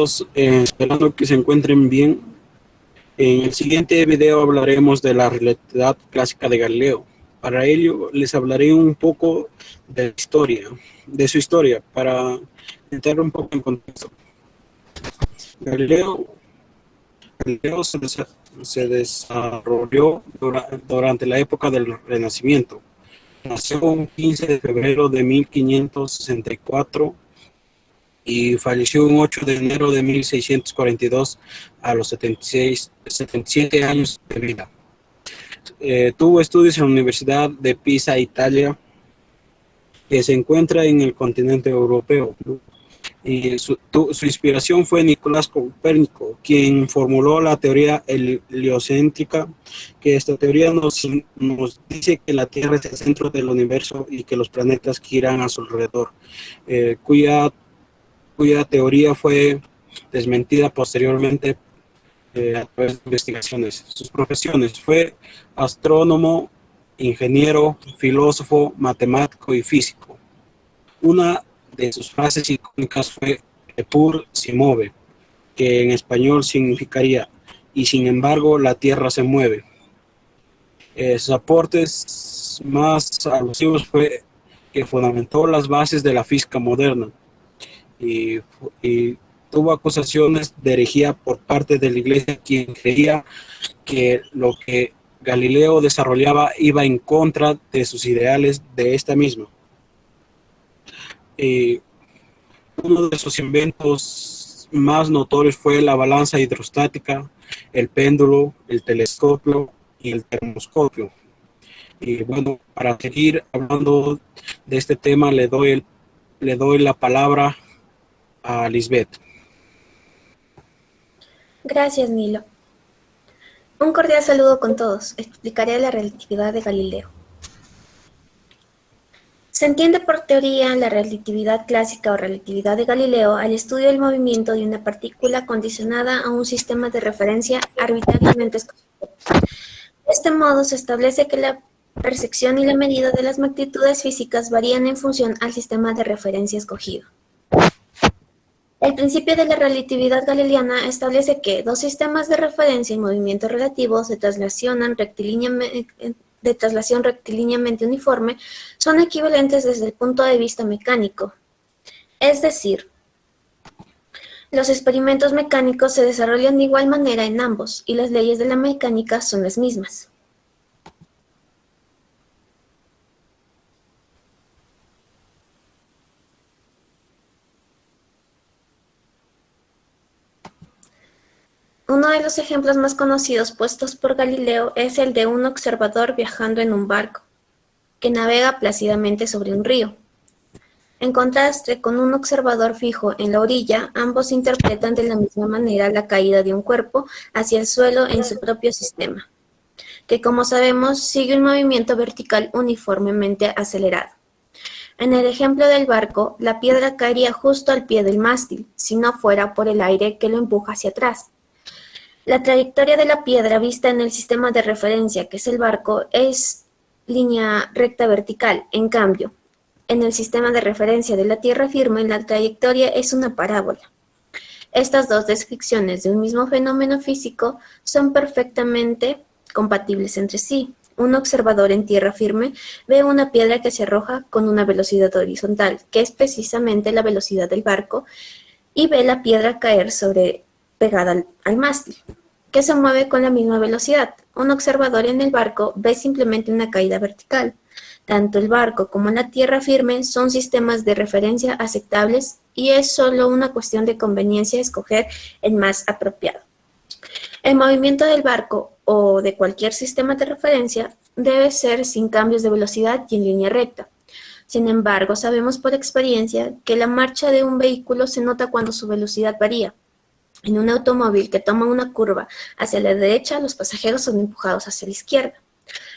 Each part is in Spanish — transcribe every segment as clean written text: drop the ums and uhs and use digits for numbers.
Esperando que se encuentren bien. En el siguiente video hablaremos de la relatividad clásica de Galileo. Para ello les hablaré un poco de su historia, para entrar un poco en contexto. Galileo se desarrolló durante la época del Renacimiento. Nació un 15 de febrero de 1564 y falleció un 8 de enero de 1642 a los 77 años de vida. Tuvo estudios en la Universidad de Pisa, Italia, que se encuentra en el continente europeo. Y su inspiración fue Nicolás Copérnico, quien formuló la teoría heliocéntrica, que esta teoría nos dice que la Tierra es el centro del universo y que los planetas giran a su alrededor, cuya teoría fue desmentida posteriormente a través de investigaciones. Sus profesiones: fue astrónomo, ingeniero, filósofo, matemático y físico. Una de sus frases icónicas fue "Eppur si muove", que en español significaría "y sin embargo la Tierra se mueve". Sus aportes más alusivos fue que fundamentó las bases de la física moderna y tuvo acusaciones de herejía por parte de la Iglesia, quien creía que lo que Galileo desarrollaba iba en contra de sus ideales de esta misma. Uno de sus inventos más notorios fue la balanza hidrostática, el péndulo, el telescopio y el termoscopio. Y bueno, para seguir hablando de este tema, le doy la palabra a Lisbeth. Gracias, Nilo. Un cordial saludo con todos. Explicaré la relatividad de Galileo. Se entiende por teoría la relatividad clásica o relatividad de Galileo al estudio del movimiento de una partícula condicionada a un sistema de referencia arbitrariamente escogido. De este modo, se establece que la percepción y la medida de las magnitudes físicas varían en función al sistema de referencia escogido. El principio de la relatividad galileana establece que dos sistemas de referencia y movimiento relativo de traslación rectilíneamente uniforme son equivalentes desde el punto de vista mecánico. Es decir, los experimentos mecánicos se desarrollan de igual manera en ambos, y las leyes de la mecánica son las mismas. Uno de los ejemplos más conocidos puestos por Galileo es el de un observador viajando en un barco, que navega plácidamente sobre un río. En contraste con un observador fijo en la orilla, ambos interpretan de la misma manera la caída de un cuerpo hacia el suelo en su propio sistema, que como sabemos sigue un movimiento vertical uniformemente acelerado. En el ejemplo del barco, la piedra caería justo al pie del mástil, si no fuera por el aire que lo empuja hacia atrás. La trayectoria de la piedra vista en el sistema de referencia, que es el barco, es línea recta vertical. En cambio, en el sistema de referencia de la tierra firme, la trayectoria es una parábola. Estas dos descripciones de un mismo fenómeno físico son perfectamente compatibles entre sí. Un observador en tierra firme ve una piedra que se arroja con una velocidad horizontal, que es precisamente la velocidad del barco, y ve la piedra caer pegada al mástil, que se mueve con la misma velocidad. Un observador en el barco ve simplemente una caída vertical. Tanto el barco como la tierra firme son sistemas de referencia aceptables y es solo una cuestión de conveniencia escoger el más apropiado. El movimiento del barco o de cualquier sistema de referencia debe ser sin cambios de velocidad y en línea recta. Sin embargo, sabemos por experiencia que la marcha de un vehículo se nota cuando su velocidad varía. En un automóvil que toma una curva hacia la derecha, los pasajeros son empujados hacia la izquierda.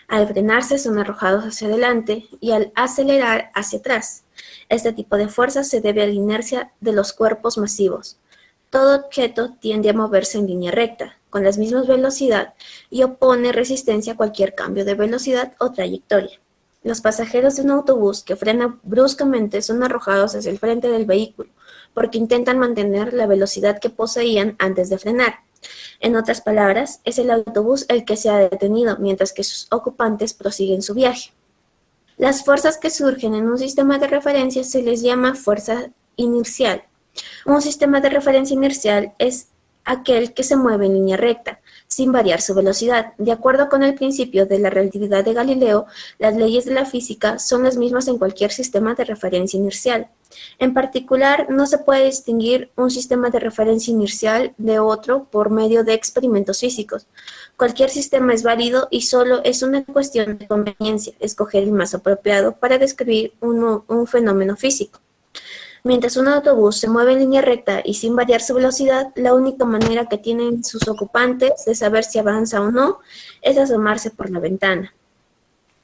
Al frenarse son arrojados hacia adelante y al acelerar hacia atrás. Este tipo de fuerza se debe a la inercia de los cuerpos masivos. Todo objeto tiende a moverse en línea recta, con la misma velocidad, y opone resistencia a cualquier cambio de velocidad o trayectoria. Los pasajeros de un autobús que frena bruscamente son arrojados hacia el frente del vehículo, porque intentan mantener la velocidad que poseían antes de frenar. En otras palabras, es el autobús el que se ha detenido, mientras que sus ocupantes prosiguen su viaje. Las fuerzas que surgen en un sistema de referencia se les llama fuerza inercial. Un sistema de referencia inercial es aquel que se mueve en línea recta, sin variar su velocidad. De acuerdo con el principio de la relatividad de Galileo, las leyes de la física son las mismas en cualquier sistema de referencia inercial. En particular, no se puede distinguir un sistema de referencia inercial de otro por medio de experimentos físicos. Cualquier sistema es válido y solo es una cuestión de conveniencia escoger el más apropiado para describir un fenómeno físico. Mientras un autobús se mueve en línea recta y sin variar su velocidad, la única manera que tienen sus ocupantes de saber si avanza o no es asomarse por la ventana.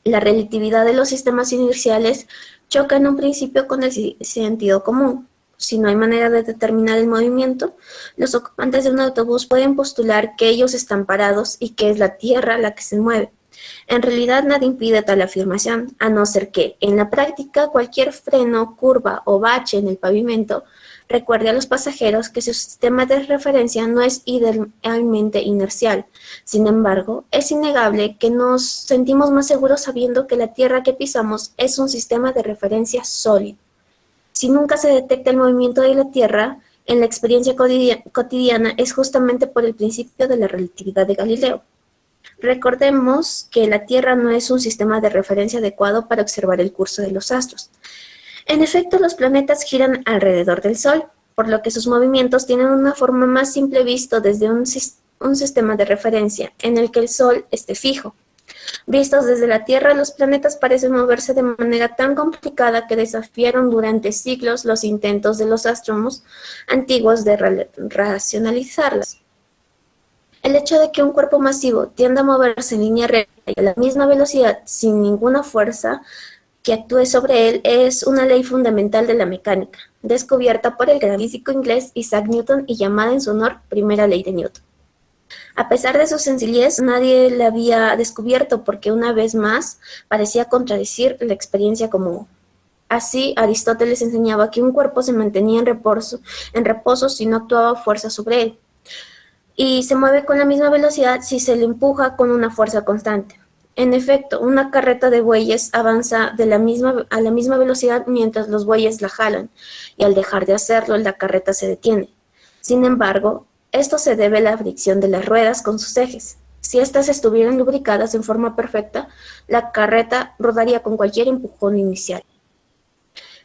La relatividad de los sistemas inerciales choca en un principio con el sentido común. Si no hay manera de determinar el movimiento, los ocupantes de un autobús pueden postular que ellos están parados y que es la Tierra la que se mueve. En realidad nada impide tal afirmación, a no ser que, en la práctica, cualquier freno, curva o bache en el pavimento recuerde a los pasajeros que su sistema de referencia no es idealmente inercial. Sin embargo, es innegable que nos sentimos más seguros sabiendo que la Tierra que pisamos es un sistema de referencia sólido. Si nunca se detecta el movimiento de la Tierra, en la experiencia cotidiana es justamente por el principio de la relatividad de Galileo. Recordemos que la Tierra no es un sistema de referencia adecuado para observar el curso de los astros. En efecto, los planetas giran alrededor del Sol, por lo que sus movimientos tienen una forma más simple visto desde un sistema de referencia en el que el Sol esté fijo. Vistos desde la Tierra, los planetas parecen moverse de manera tan complicada que desafiaron durante siglos los intentos de los astrónomos antiguos de racionalizarlas. El hecho de que un cuerpo masivo tienda a moverse en línea recta y a la misma velocidad sin ninguna fuerza que actúe sobre él es una ley fundamental de la mecánica, descubierta por el gran físico inglés Isaac Newton y llamada en su honor Primera Ley de Newton. A pesar de su sencillez, nadie la había descubierto porque una vez más parecía contradecir la experiencia común. Así, Aristóteles enseñaba que un cuerpo se mantenía en reposo si no actuaba fuerza sobre él, y se mueve con la misma velocidad si se le empuja con una fuerza constante. En efecto, una carreta de bueyes avanza a la misma velocidad mientras los bueyes la jalan, y al dejar de hacerlo, la carreta se detiene. Sin embargo, esto se debe a la fricción de las ruedas con sus ejes. Si éstas estuvieran lubricadas en forma perfecta, la carreta rodaría con cualquier empujón inicial.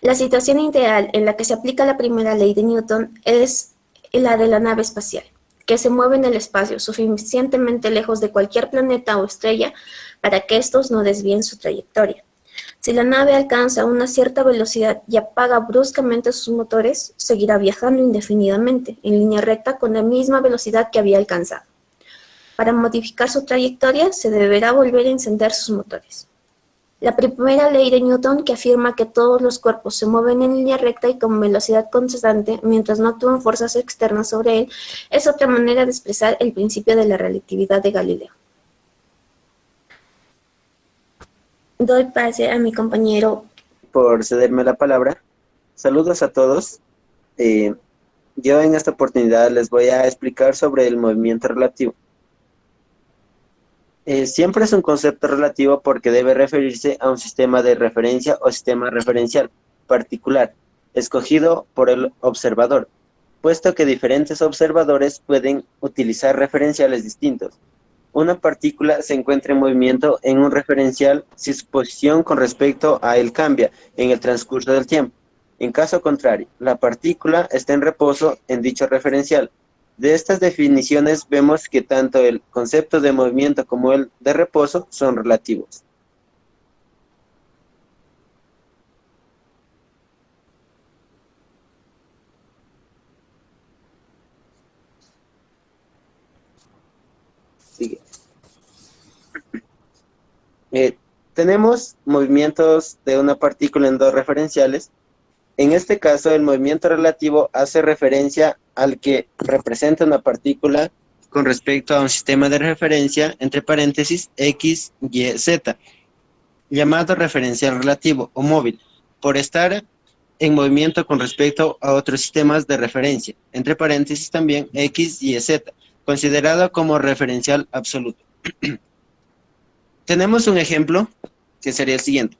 La situación ideal en la que se aplica la primera ley de Newton es la de la nave espacial, que se mueve en el espacio suficientemente lejos de cualquier planeta o estrella para que estos no desvíen su trayectoria. Si la nave alcanza una cierta velocidad y apaga bruscamente sus motores, seguirá viajando indefinidamente, en línea recta con la misma velocidad que había alcanzado. Para modificar su trayectoria, se deberá volver a encender sus motores. La primera ley de Newton, que afirma que todos los cuerpos se mueven en línea recta y con velocidad constante mientras no actúan fuerzas externas sobre él, es otra manera de expresar el principio de la relatividad de Galileo. Doy pase a mi compañero. Por cederme la palabra. Saludos a todos. Yo en esta oportunidad les voy a explicar sobre el movimiento relativo. Siempre es un concepto relativo porque debe referirse a un sistema de referencia o sistema referencial particular, escogido por el observador, puesto que diferentes observadores pueden utilizar referenciales distintos. Una partícula se encuentra en movimiento en un referencial si su posición con respecto a él cambia en el transcurso del tiempo. En caso contrario, la partícula está en reposo en dicho referencial. De estas definiciones vemos que tanto el concepto de movimiento como el de reposo son relativos. Sigue. Tenemos movimientos de una partícula en dos referenciales. En este caso, el movimiento relativo hace referencia al que representa una partícula con respecto a un sistema de referencia, entre paréntesis, X, Y, Z, llamado referencial relativo o móvil, por estar en movimiento con respecto a otros sistemas de referencia, entre paréntesis también X, Y, Z, considerado como referencial absoluto. Tenemos un ejemplo que sería el siguiente.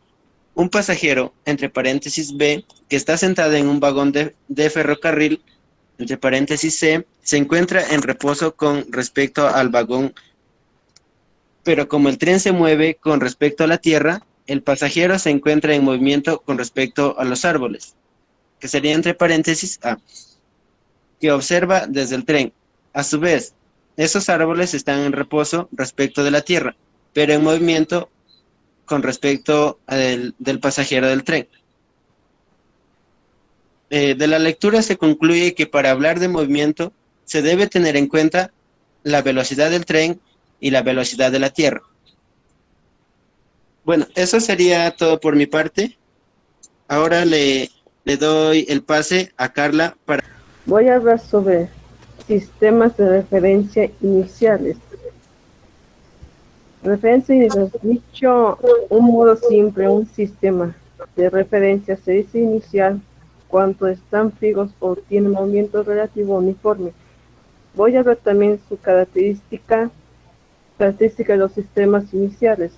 Un pasajero, entre paréntesis B, que está sentado en un vagón de ferrocarril, entre paréntesis C, se encuentra en reposo con respecto al vagón, pero como el tren se mueve con respecto a la tierra, el pasajero se encuentra en movimiento con respecto a los árboles, que sería entre paréntesis A, que observa desde el tren. A su vez, esos árboles están en reposo respecto de la tierra, pero en movimiento con respecto del pasajero del tren. De la lectura se concluye que para hablar de movimiento se debe tener en cuenta la velocidad del tren y la velocidad de la tierra. Bueno, eso sería todo por mi parte. Ahora le doy el pase a Carla para... Voy a hablar sobre sistemas de referencia iniciales. Referencia inicial, dicho un modo simple, un sistema de referencia se dice inicial cuando están fijos o tienen movimiento relativo uniforme. Voy a hablar también su característica de los sistemas iniciales.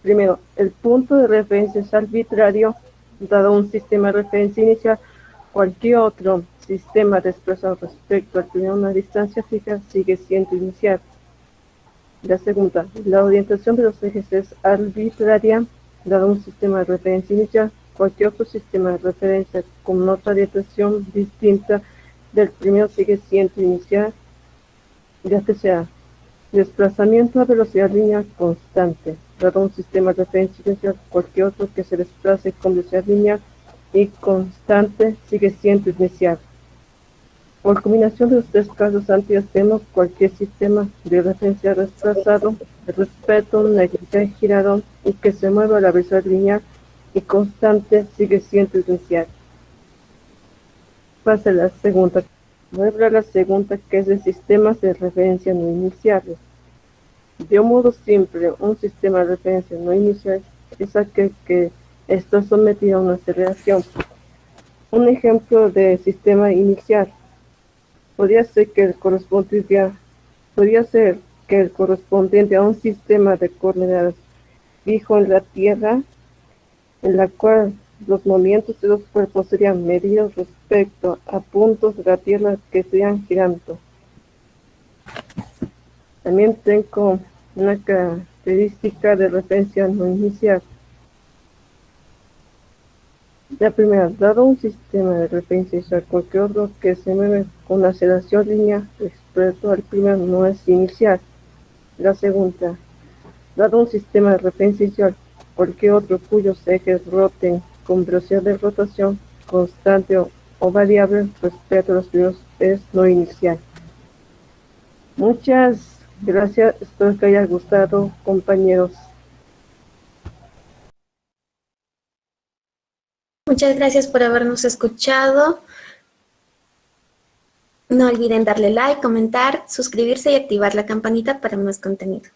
Primero, el punto de referencia es arbitrario, dado un sistema de referencia inicial, cualquier otro sistema desplazado respecto al primero una distancia fija sigue siendo inicial. La segunda, la orientación de los ejes es arbitraria, dado un sistema de referencia inicial, cualquier otro sistema de referencia con otra orientación distinta del primero sigue siendo inicial. La tercera, desplazamiento a velocidad lineal constante, dado un sistema de referencia inicial, cualquier otro que se desplace con velocidad lineal y constante sigue siendo inicial. Por combinación de los tres casos anteriores tenemos cualquier sistema de referencia desplazado, respecto a una eje girado y que se mueva a la velocidad lineal y constante sigue siendo inicial. Pasa a la segunda. Voy a hablar la segunda, que es de sistemas de referencia no iniciales. De un modo simple, un sistema de referencia no inicial es aquel que está sometido a una aceleración. Un ejemplo de sistema inicial podría ser que el correspondiente a un sistema de coordenadas fijo en la Tierra, en la cual los movimientos de los cuerpos serían medidos respecto a puntos de la Tierra que estarían girando. También tengo una característica de referencia no inicial. La primera, dado un sistema de referencia inicial, cualquier otro que se mueve con una aceleración lineal respecto al primero no es inicial. La segunda, dado un sistema de referencia inicial, cualquier otro cuyos ejes roten con velocidad de rotación constante o variable respecto a los primeros es no inicial. Muchas gracias, espero que haya gustado, compañeros. Muchas gracias por habernos escuchado. No olviden darle like, comentar, suscribirse y activar la campanita para más contenido.